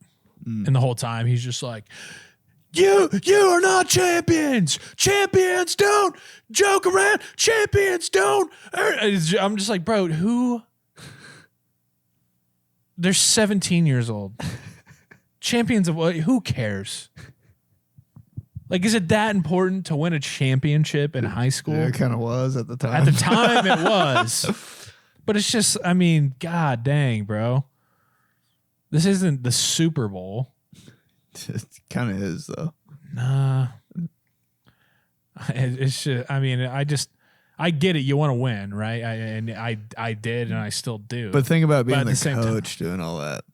And the whole time he's just like, You are not champions. Champions don't joke around. Champions don't. I'm just like, bro, who? They're 17 years old. Champions of what? Who cares? Like, is it that important to win a championship in high school? Yeah, it kind of was at the time. At the time, it was. But it's just, I mean, god dang, bro. This isn't the Super Bowl. It kind of is, though. Nah. It's just, I mean, I get it. You want to win, right? I did, and I still do. But think about being the coach doing all that.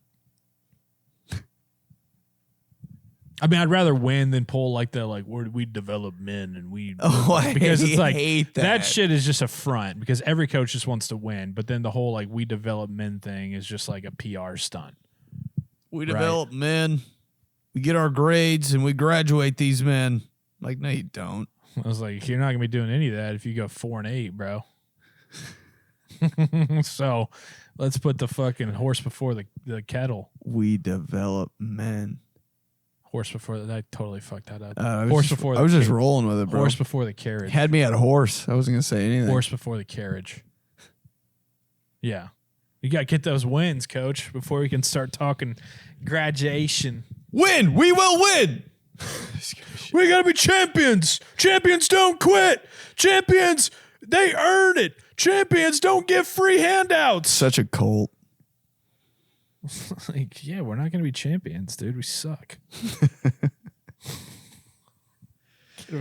I mean, I'd rather win than pull like where we develop men and we. Because it's like hate that shit is just a front because every coach just wants to win, but then the whole like we develop men thing is just like a PR stunt. We develop men. We get our grades and we graduate these men. Like, no, you don't. I was like, you're not gonna be doing any of that if you go 4-8, bro. So let's put the fucking horse before the kettle. We develop men. Horse before I totally fucked that up. I Horse before the was just rolling with it, bro. Horse before the carriage. Had me at a horse. I wasn't gonna say anything. Horse before the carriage. Yeah. You got to get those wins, coach, before we can start talking graduation. Win! We will win! We got to be champions. Champions don't quit. Champions, they earn it. Champions don't get free handouts. Such a cult. Like, yeah, we're not going to be champions, dude. We suck.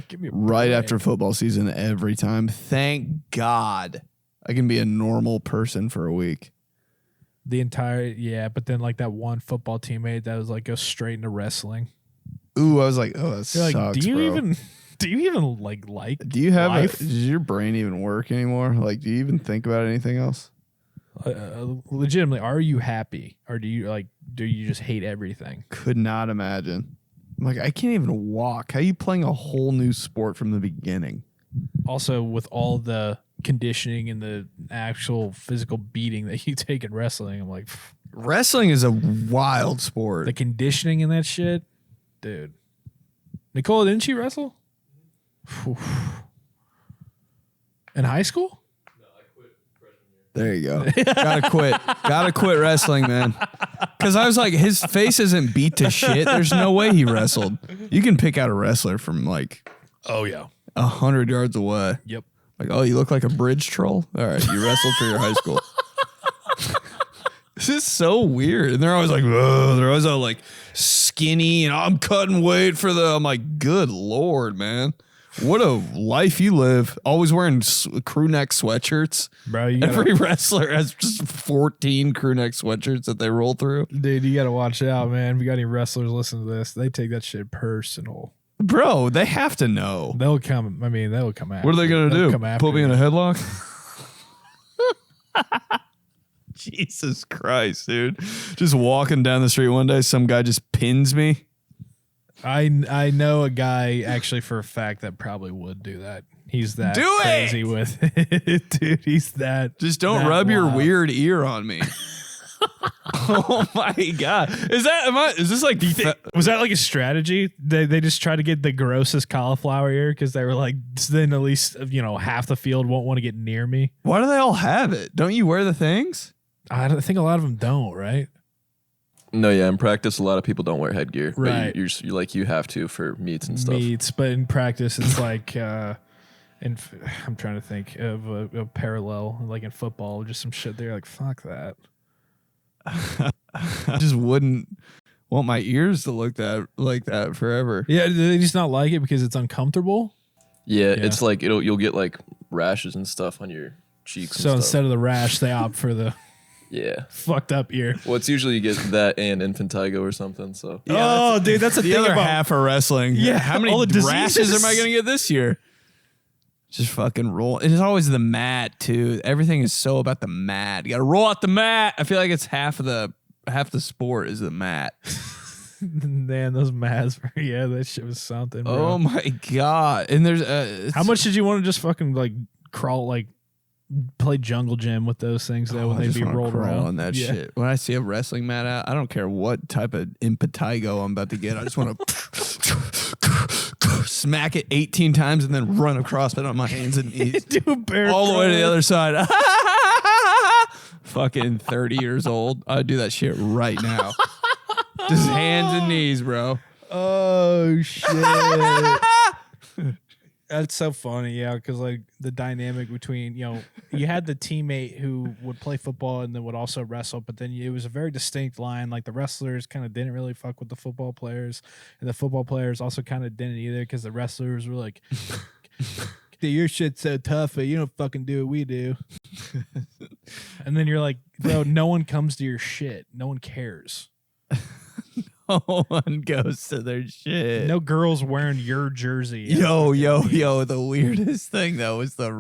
Give me a Right break. after football season every time. Thank God I can be a normal person for a week. The entire, but then like that one football teammate that was like go straight into wrestling. Ooh, I was like, oh, that You're sucks, like, do you bro. even like Do you have life? does your brain even work anymore? Like, do you even think about anything else? Legitimately, are you happy or do you just hate everything? Could not imagine. I'm like, I can't even walk. How are you playing a whole new sport from the beginning? Also, with all the conditioning and the actual physical beating that you take in wrestling, I'm like, Wrestling is a wild sport. the conditioning in that shit, dude. Nicole, didn't she wrestle? Whew. In high school? There you go. Gotta quit wrestling, man. Because I was like, his face isn't beat to shit. There's no way he wrestled. You can pick out a wrestler from like Oh, yeah. 100 yards away. Yep. Like, oh, you look like a bridge troll? All right, you wrestled for your high school. This is so weird. And they're always like, oh, they're always all like skinny and I'm cutting weight for the. I'm like, good Lord, man. What a life you live. Always wearing crew neck sweatshirts. Bro, Every wrestler has just 14 crew neck sweatshirts that they roll through. dude, you got to watch out, man. If you got any wrestlers listening to this, they take that shit personal. Bro, they have to know. They'll come after. What are they going to They'll do? come after Put me in you. a headlock? Jesus Christ, dude. Just walking down the street one day, some guy just pins me. I know a guy actually for a fact that probably would do that. He's that Do it! crazy with it, dude. He's that. Just don't that rub your wild. weird ear on me. Oh my God. Is this like Was that like a strategy? They just try to get the grossest cauliflower ear because they were like, then at least half the field won't want to get near me. why do they all have it? Don't you wear the things? I think a lot of them don't, right? No, yeah, in practice, a lot of people don't wear headgear. Right. But you're like, you have to for meets and stuff. Meets, but in practice, it's like, I'm trying to think of a parallel, like in football, just some shit there. Like, fuck that. I just wouldn't want my ears to look like that forever. Yeah, they just not like it because it's uncomfortable. Yeah, it's like you'll get like rashes and stuff on your cheeks. So and instead stuff. of the rash, they opt for the Yeah. fucked up ear. Well, it's usually you get that and infantile or something. So Oh, dude, that's The other half of wrestling. Yeah, How many all the rashes diseases. am I going to get this year? Just fucking roll. It's always the mat too. Everything is so about the mat. You got to roll out the mat. I feel like it's half the sport is the mat. Man, those mats, that shit was something. Bro. Oh my God. And there's How much did you want to just fucking like crawl, like play jungle gym with those things though when I they'd just be wanna rolled crawl around? on that shit. When I see a wrestling mat out, I don't care what type of impetigo I'm about to get. I just want to smack it 18 times and then run across it on my hands and knees. Do a bear all the way to the crawl. other side. Fucking 30 years old. I'd do that shit right now. Just hands and knees, bro. Oh shit. That's so funny, yeah, because like the dynamic between, you had the teammate who would play football and then would also wrestle, but then it was a very distinct line. Like the wrestlers kind of didn't really fuck with the football players, and the football players also kind of didn't either because the wrestlers were like, "Dude, your shit's so tough, but you don't fucking do what we do." And then you're like, bro, no one comes to your shit. No one cares. No one goes to their shit. No girls wearing your jersey. Yo. The weirdest thing though was the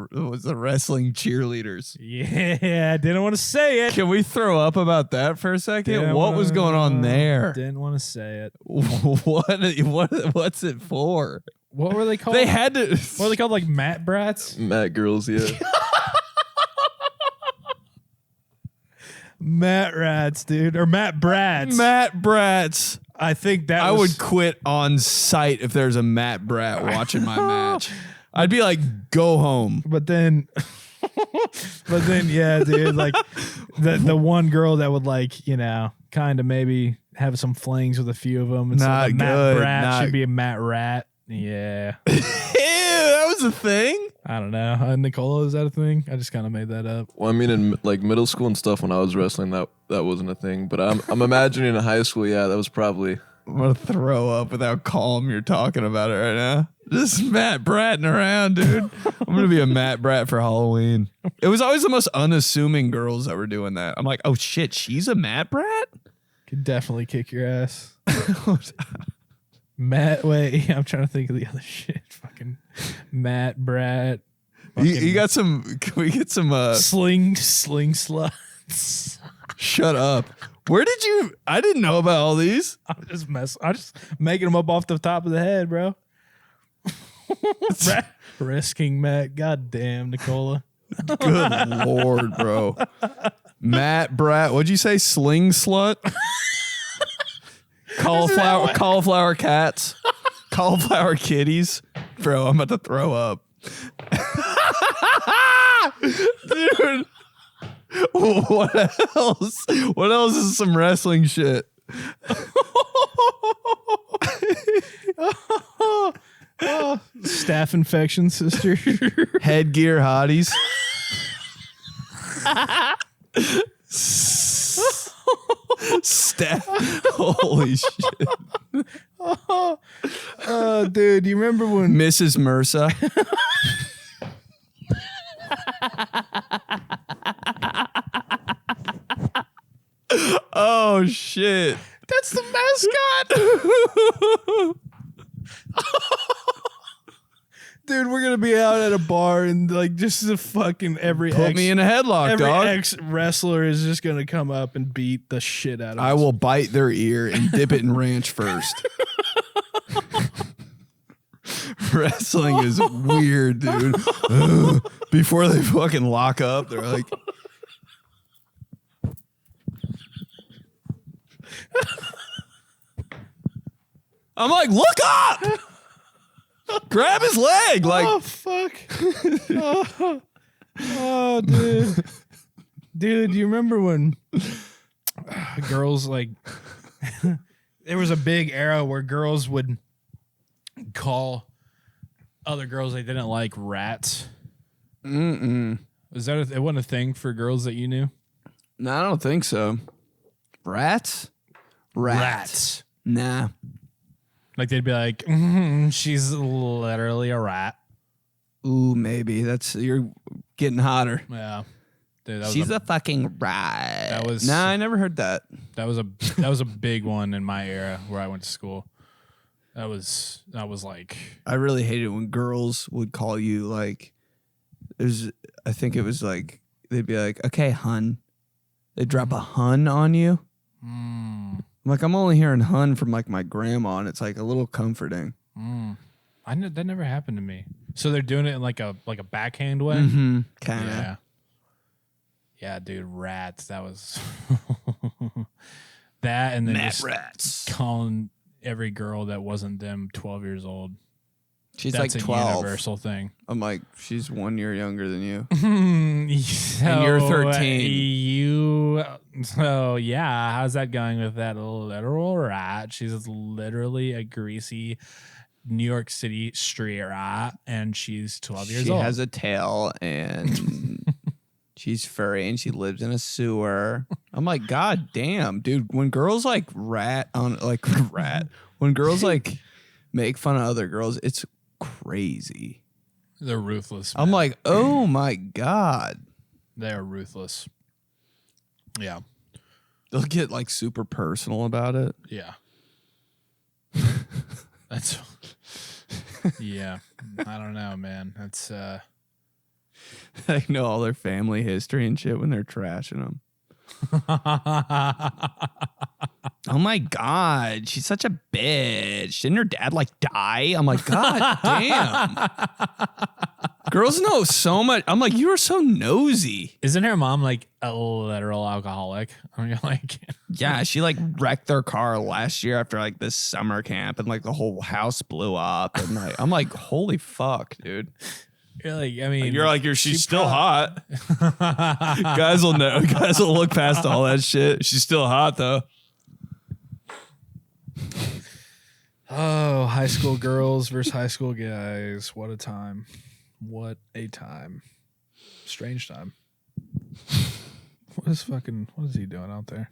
wrestling cheerleaders. Yeah, I didn't want to say it. Can we throw up about that for a second? What was going on there? Didn't want to say it. What's it for? What were they called? They had to. What were they called? Like mat brats? Matt girls, yeah. Matt Rats, dude, or Matt Brats. Matt Brats. I think that I was, would quit on sight if there's a Matt Brat watching my match. I'd be like, go home. But then, yeah, dude, like the one girl that would like, you know, kind of maybe have some flings with a few of them. And Not so Matt good, Brat not- should be a Matt Rat. Yeah. Ew, that was a thing? I don't know. Nicola, is that a thing? I just kind of made that up. Well, I mean, in like middle school and stuff when I was wrestling, that wasn't a thing. But I'm imagining in high school, yeah, that was probably. I'm going to throw up with how calm you're talking about it right now. Just Matt Bratting around, dude. I'm going to be a Matt Brat for Halloween. It was always the most unassuming girls that were doing that. I'm like, oh shit, she's a Matt Brat? Could definitely kick your ass. Matt, wait, I'm trying to think of the other shit. Fucking Matt Brat. You got some, can we get some, Sling sluts. shut up. Where did you, I didn't know about all these. I'm just making them up off the top of the head, bro. Risking Matt. God damn, Nicola. Good Lord, bro. Matt Brat, what'd you say? Sling slut? Cauliflower cats? Cauliflower kitties? Bro, I'm about to throw up. Dude. What else? What else is some wrestling shit? Staph infection, sister. Headgear hotties. Staff. Holy shit. Dude, you remember when Mrs. Mercer. Oh shit. that's the mascot? Dude, we're gonna be out at a bar and like just the fucking Put me in a headlock, every dog. ex wrestler is just gonna come up and beat the shit out of I us. will bite their ear and dip it in ranch first. Wrestling is weird, dude. Ugh. Before they fucking lock up, they're like, I'm like, look up! Grab his leg. Like, Oh fuck. Oh, dude. Dude, do you remember when girls like there was a big era where girls would call other girls they didn't like rats? Was that it wasn't a thing for girls that you knew? no, I don't think so. Rats? Rats. Nah. Like they'd be like, she's literally a rat. Ooh, maybe. You're getting hotter. Yeah. Dude, that was She's a fucking rat. That was- Nah, I never heard that. that was a big one in my era where I went to school. That was like I really hated when girls would call you like I think it was like they'd be like, okay, hun. They'd drop a hun on you. I'm like, I'm only hearing hun from like my grandma, and it's like a little comforting. that never happened to me. So they're doing it in like a backhand way. Mm-hmm. Kind of. Yeah. Yeah, dude, rats. That was that, and then just Rats. calling every girl that wasn't them 12 years old. She's That's like a 12. universal thing. I'm like, she's 1 year younger than you. And you're 13. So yeah, how's that going with that literal rat? She's literally a greasy New York City street rat, and she's 12 years She old. has a tail and she's furry and she lives in a sewer. I'm like, God damn, dude. When girls like when girls like make fun of other girls, it's crazy. They're ruthless. I'm man. like, oh my God. They are ruthless. Yeah. They'll get like super personal about it. Yeah. That's yeah. I don't know, man. That's They know all their family history and shit when they're trashing them. Oh my God, she's such a bitch. Didn't her dad like die? I'm like, God damn. Girls know so much. I'm like, you are so nosy. Isn't her mom like a literal alcoholic? I mean, like, Yeah, she like wrecked their car last year after like this summer camp, and like the whole house blew up. And like, I'm like, holy fuck, dude. you're like, I mean, She's still hot. Guys will know. Guys will look past all that shit. She's still hot though. Oh, high school girls versus high school guys. What a time. What a time. Strange time. What is he doing out there?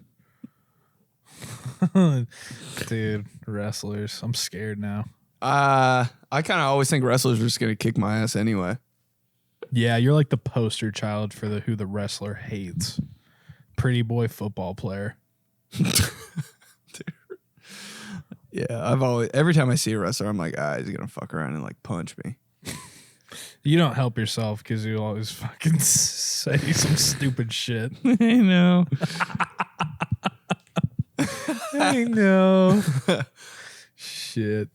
Dude, wrestlers. I'm scared now. I kind of always think wrestlers are just going to kick my ass anyway. Yeah, you're like the poster child for who the wrestler hates. Pretty boy football player. Yeah, every time I see a wrestler, I'm like, he's going to fuck around and like punch me. You don't help yourself because you always fucking say some stupid shit. I know. I know. Shit.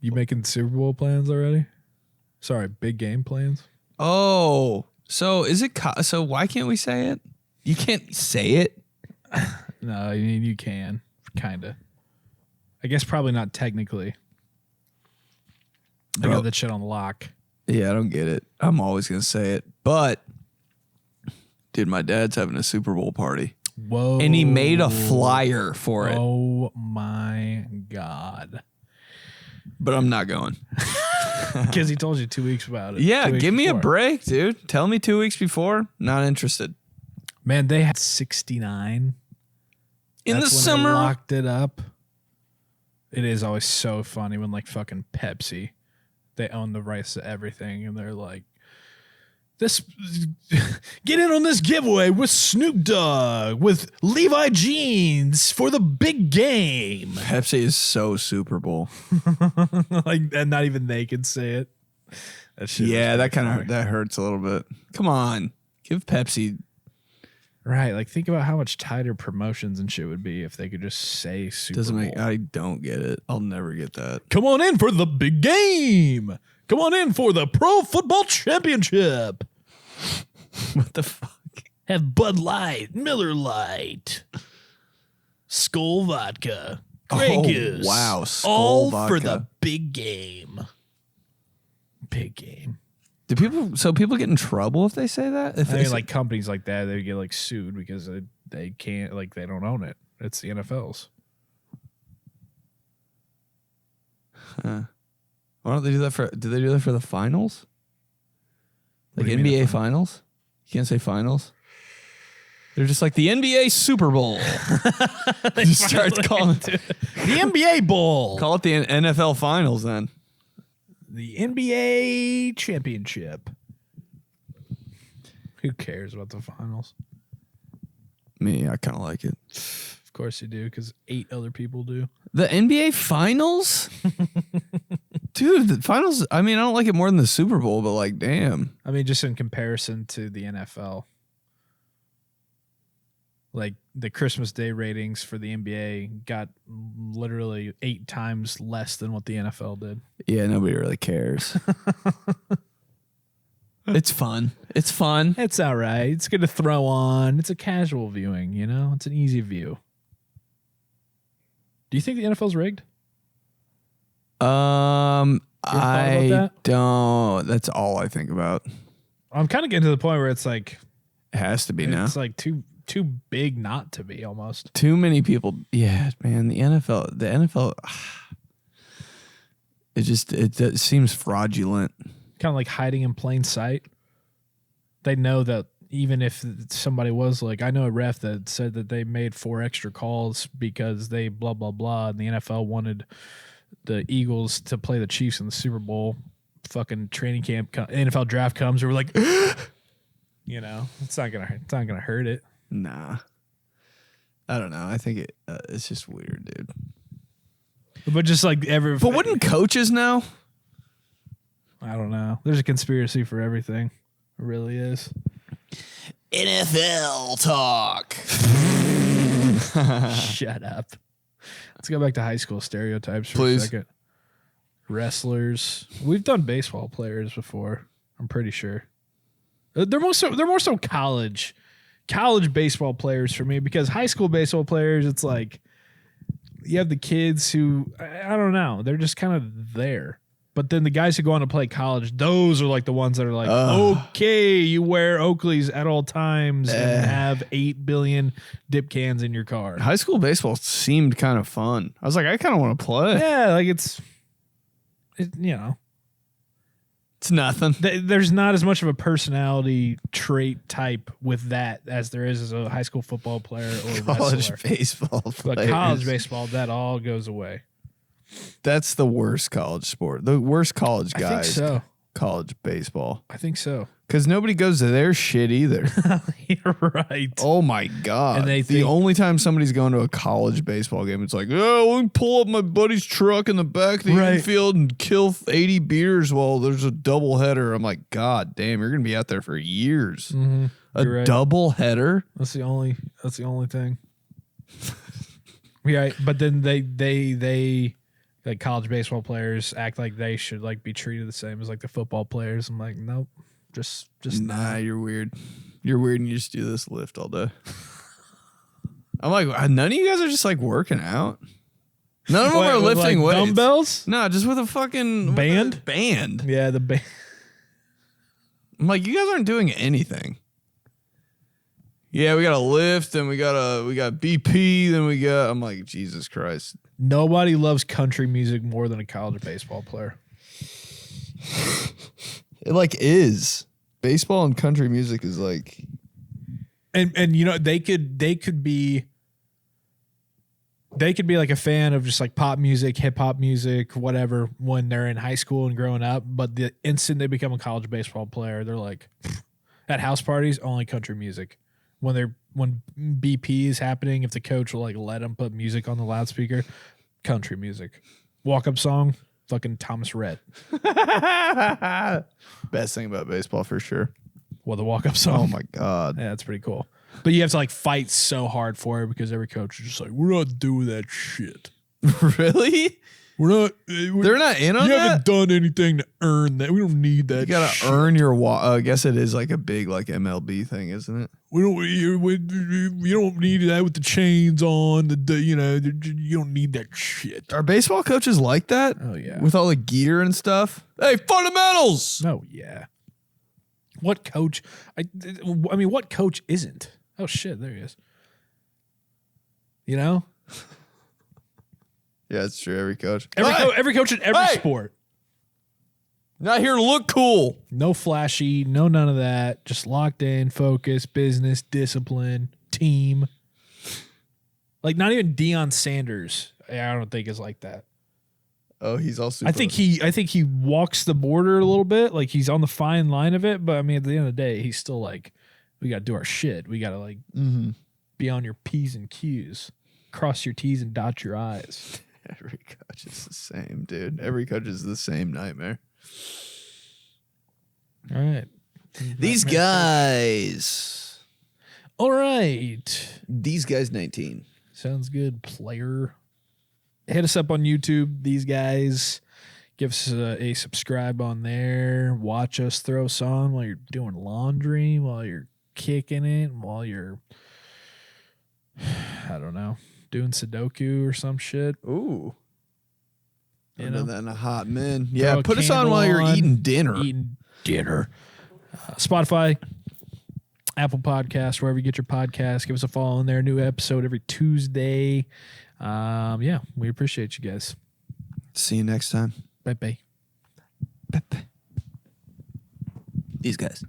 You making Super Bowl plans already? Sorry, big game plans? Oh, so is it? So why can't we say it? You can't say it? No, I mean, you can. Kind of. I guess probably not technically. I got that shit on lock. Yeah, I don't get it. I'm always going to say it. But, dude, my dad's having a Super Bowl party. Whoa. And he made a flyer for it. Oh, my God. But I'm not going. Because he told you 2 weeks about it. Yeah, give me a before. break, dude. Tell me 2 weeks before. Not interested. Man, they had 69. In That's the when summer. they locked it up. It is always so funny when like fucking Pepsi, they own the rights to everything, and they're like, "This, get in on this giveaway with Snoop Dogg with Levi jeans for the big game." Pepsi is so Super Bowl. Like, and not even they can say it. That shit Yeah, was that pretty kind funny. of that hurts a little bit. Come on, give Pepsi. Right. Like, think about how much tighter promotions and shit would be if they could just say Super Doesn't Bowl. make. I don't get it. I'll never get that. Come on in for the big game. Come on in for the Pro Football Championship. What the fuck? Have Bud Light, Miller Lite, Skull Vodka, Grey Goose. Wow, Skull all vodka. for the big game. Big game. Do people get in trouble if they say that? If I they mean, say- like companies like that, they get like sued because they can't, like, they don't own it. It's the NFL's. Why don't they do that for? Do they do that for the finals? What Like do you mean, NBA the finals? You can't say finals. They're just like the NBA Super Bowl. Just start calling The NBA Bowl. call it the NFL Finals then. The NBA Championship. Who cares about the finals? Me, I kind of like it. Of course you do, because 8 other people do. The NBA Finals, dude. The finals. I mean, I don't like it more than the Super Bowl, but like, damn. I mean, just in comparison to the NFL. Like, the Christmas Day ratings for the NBA got literally 8 times less than what the NFL did. Yeah, nobody really cares. It's fun. It's fun. It's all right. It's good to throw on. It's a casual viewing, you know? It's an easy view. Do you think the NFL's rigged? I that? don't. That's all I think about. I'm kind of getting to the point where it's like, It has to be now. it's like too big not to be almost. Too many people. Yeah, man. The NFL. It seems fraudulent. Kind of like hiding in plain sight. They know that even if somebody was like, I know a ref that said that they made 4 extra calls because they blah, blah, blah, and the NFL wanted the Eagles to play the Chiefs in the Super Bowl. Fucking training camp, NFL draft comes, and we're like, you know, it's not gonna hurt it. Nah. I don't know. I think it's just weird, dude. But just like But wouldn't coaches know? I don't know. There's a conspiracy for everything. It really is. NFL talk. Shut up. Let's go back to high school stereotypes for Please. a second. Wrestlers. We've done baseball players before. I'm pretty sure. They're more so college baseball players for me, because high school baseball players, it's like you have the kids who I don't know, they're just kind of there. But then the guys who go on to play college, those are like the ones that are like, okay, you wear Oakleys at all times and have 8 billion dip cans in your car. High school baseball seemed kind of fun. I was like, I kind of want to play. Yeah, like it's nothing. There's not as much of a personality trait type with that as there is as a high school football player or College wrestler. baseball But players. college baseball, that all goes away. That's the worst college sport. The worst college I guys. think so. College baseball. I think so. Because nobody goes to their shit either. You're right. Oh my God. And they the think- only time somebody's going to a college baseball game, it's like, oh, let me pull up my buddy's truck in the back of the Right. infield and kill 80 beers while there's a double header. I'm like, God damn, you're going to be out there for years. Mm-hmm. A right. double header? That's the only thing. Yeah, but then they like college baseball players act like they should like be treated the same as like the football players. I'm like, nope. Just Nah, you're weird. You're weird and you just do this lift all day. I'm like, none of you guys are just like working out. None of them are with, lifting like, weights. dumbbells? No, just with a fucking Band? Band. Yeah, the band. I'm like, you guys aren't doing anything. Yeah, we got a lift, and we got BP, then we got. I'm like, Jesus Christ. Nobody loves country music more than a college baseball player. It like is. Baseball and country music is like, And you know, they could be like a fan of just like pop music, hip hop music, whatever, when they're in high school and growing up, but the instant they become a college baseball player, they're like at house parties, only country music. When BP is happening, if the coach will like let them put music on the loudspeaker, country music. Walk up song, fucking Thomas Rhett. best thing about baseball for sure. Well, the walk up song. Oh my God. Yeah, that's pretty cool. But you have to like fight so hard for it because every coach is just like, we're not doing that shit. Really? We're not. They're not in on You that? haven't done anything to earn that. We don't need that. You gotta shit. earn your I guess it is like a big like MLB thing, isn't it? We don't. You don't need that with the chains on. You don't need that shit. Are baseball coaches like that? Oh yeah. With all the gear and stuff? Hey, fundamentals! Oh yeah. What coach? I mean, what coach isn't? Oh shit! There he is. You know. Yeah, it's true. Every coach. Every coach in every Hey! sport. Not here to look cool. No flashy, no none of that. Just locked in, focus, business, discipline, team. Like not even Deion Sanders, I don't think is like that. Oh, he's also. I think he walks the border a little bit, like he's on the fine line of it. But I mean, at the end of the day, he's still like, we got to do our shit. We got to like be on your P's and Q's, cross your T's and dot your I's. Every coach is the same, dude. Every coach is the same nightmare. All right. These guys. All right. These guys 19. Sounds good, player. Hit us up on YouTube, these guys. Give us a subscribe on there. Watch us throw a song while you're doing laundry, while you're kicking it, while you're, I don't know, doing Sudoku or some shit. Ooh. You I've know? done that in a hot minute. Throw Yeah, a put us on candle while you're on, eating dinner. Spotify, Apple Podcast, wherever you get your podcast. Give us a follow in there. New episode every Tuesday. Yeah, we appreciate you guys. See you next time. Bye-bye. These guys.